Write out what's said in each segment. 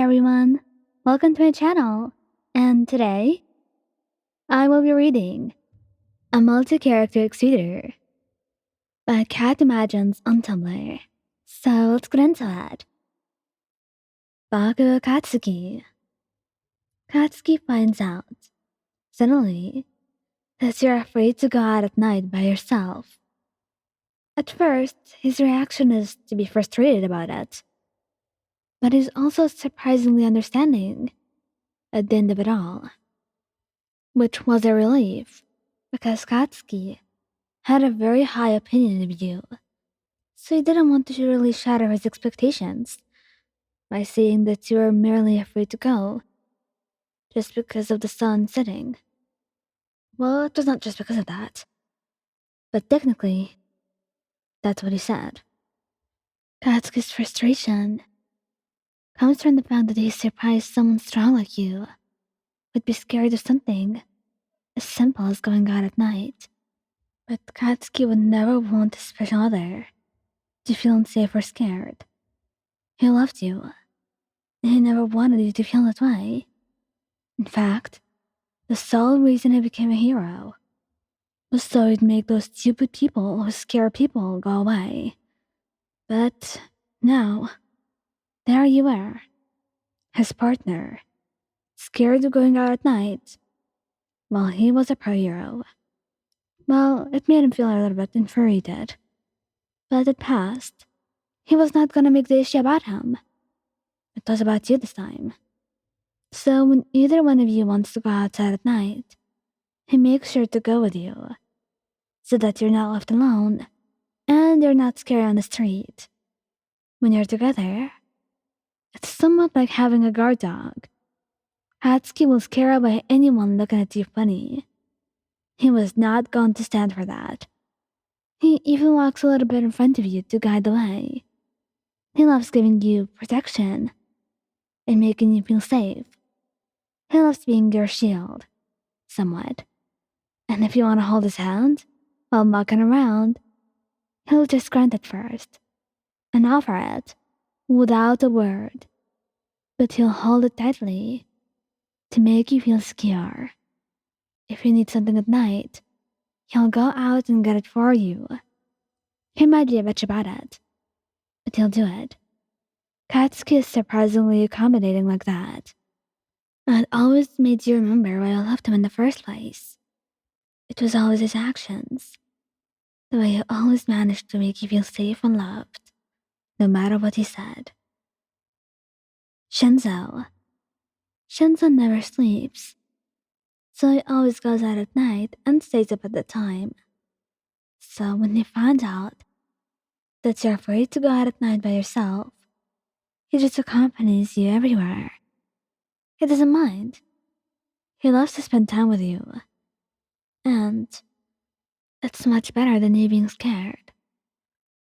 everyone, welcome to my channel. And today, I will be reading a multi-character exeter by Cat Imagines on Tumblr. So let's get into it. Bakugou Katsuki. Katsuki finds out, suddenly, that you're afraid to go out at night by yourself. At first, his reaction is to be frustrated about it, but he's also surprisingly understanding at the end of it all. Which was a relief, because Katsuki had a very high opinion of you, so he didn't want to really shatter his expectations by saying that you were merely afraid to go, just because of the sun setting. Well, it was not just because of that, but technically, that's what he said. Katsuki's frustration comes from the fact that he's surprised someone strong like you would be scared of something as simple as going out at night. But Katsuki would never want his special other to feel unsafe or scared. He loved you, and he never wanted you to feel that way. In fact, the sole reason he became a hero was so he'd make those stupid people who scare people go away. But now, there you were, his partner, scared of going out at night, while he was a pro hero. Well, it made him feel a little bit infuriated. But it passed. He was not gonna make the issue about him. It was about you this time. So when either one of you wants to go outside at night, he makes sure to go with you, so that you're not left alone, and you're not scared on the street. When you're together, it's somewhat like having a guard dog. Katsuki will scare away anyone looking at you funny. He was not going to stand for that. He even walks a little bit in front of you to guide the way. He loves giving you protection and making you feel safe. He loves being your shield, somewhat. And if you want to hold his hand while walking around, he'll just grunt at first and offer it without a word. But he'll hold it tightly to make you feel secure. If you need something at night, he'll go out and get it for you. He might be a bitch about it, but he'll do it. Katsuki is surprisingly accommodating like that. And it always made you remember why I loved him in the first place. It was always his actions. The way he always managed to make you feel safe and loved, no matter what he said. Shinsou. Shinsou never sleeps, so he always goes out at night and stays up at the time. So when he finds out that you're afraid to go out at night by yourself, he just accompanies you everywhere. He doesn't mind. He loves to spend time with you. And it's much better than you being scared.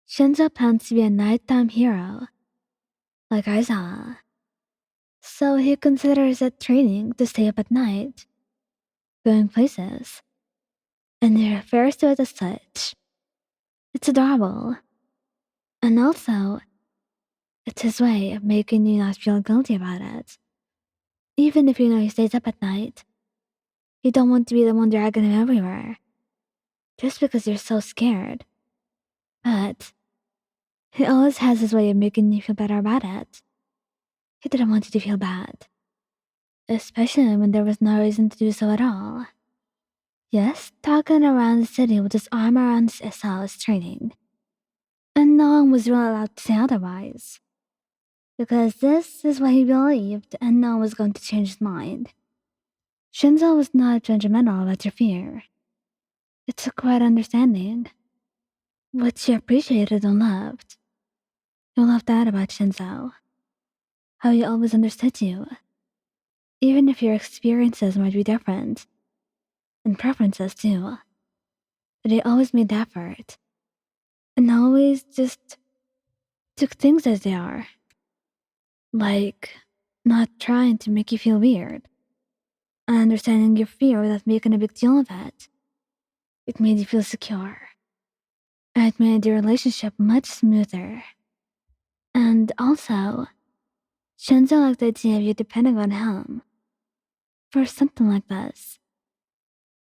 Shinsou plans to be a nighttime hero, like I saw. So he considers it training to stay up at night, going places, and he refers to it as such. It's adorable. And also, it's his way of making you not feel guilty about it. Even if you know he stays up at night, you don't want to be the one dragging him everywhere, just because you're so scared. But he always has his way of making you feel better about it. He didn't want you to feel bad, especially when there was no reason to do so at all. Yes, talking around the city with his arm around his SL is training, and no one was really allowed to say otherwise, because this is what he believed and no one was going to change his mind. Shinsou was not judgmental about your fear. It's a quiet understanding, which he appreciated and loved. You loved that about Shinsou, how he always understood you, even if your experiences might be different, and preferences too. But he always made the effort, and always just took things as they are. Like, not trying to make you feel weird, and understanding your fear without making a big deal of it. It made you feel secure, and it made your relationship much smoother. And also, Shinzo liked the idea of you depending on him for something like this.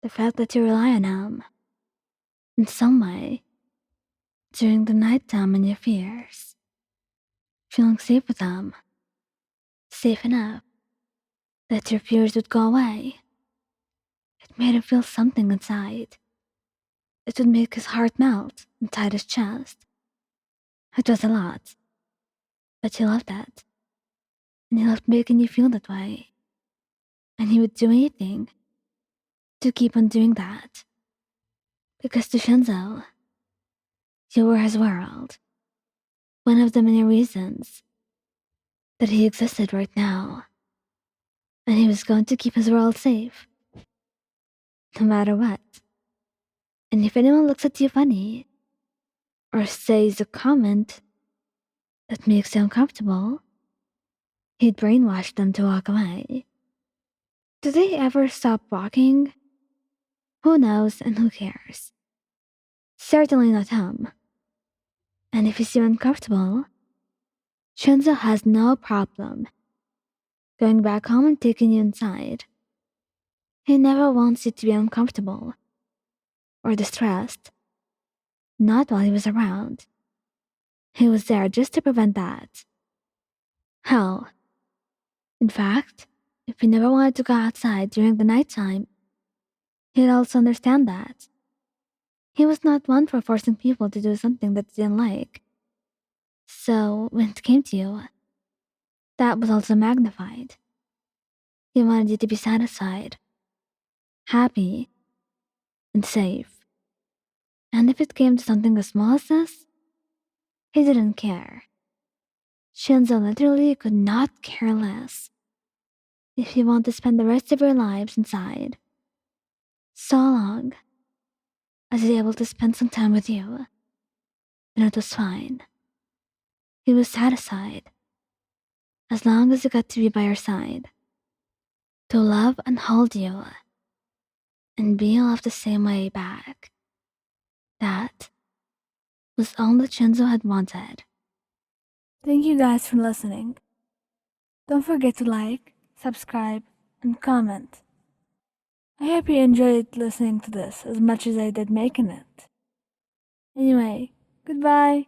The fact that you rely on him in some way during the nighttime and your fears. Feeling safe with him. Safe enough that your fears would go away. It made him feel something inside. It would make his heart melt inside his chest. It was a lot, but he loved that. And he loved making you feel that way. And he would do anything to keep on doing that. Because to Shinzo, you were his world. One of the many reasons that he existed right now. And he was going to keep his world safe. No matter what. And if anyone looks at you funny, or says a comment that makes you uncomfortable, he'd brainwash them to walk away. Do they ever stop walking? Who knows and who cares? Certainly not him. And if you seem uncomfortable, Shinzo has no problem going back home and taking you inside. He never wants you to be uncomfortable or distressed. Not while he was around. He was there just to prevent that. Hell. In fact, if he never wanted to go outside during the nighttime, he'd also understand that. He was not one for forcing people to do something that they didn't like. So, when it came to you, that was also magnified. He wanted you to be satisfied, happy, and safe. And if it came to something as small as this, he didn't care. Shinzo literally could not care less. If you want to spend the rest of your lives inside, so long as he's able to spend some time with you, then it was fine. He was satisfied, as long as he got to be by your side, to love and hold you, and be loved the same way back. That was all that Shinzo had wanted. Thank you guys for listening. Don't forget to like, subscribe, and comment. I hope you enjoyed listening to this as much as I did making it. Anyway, goodbye.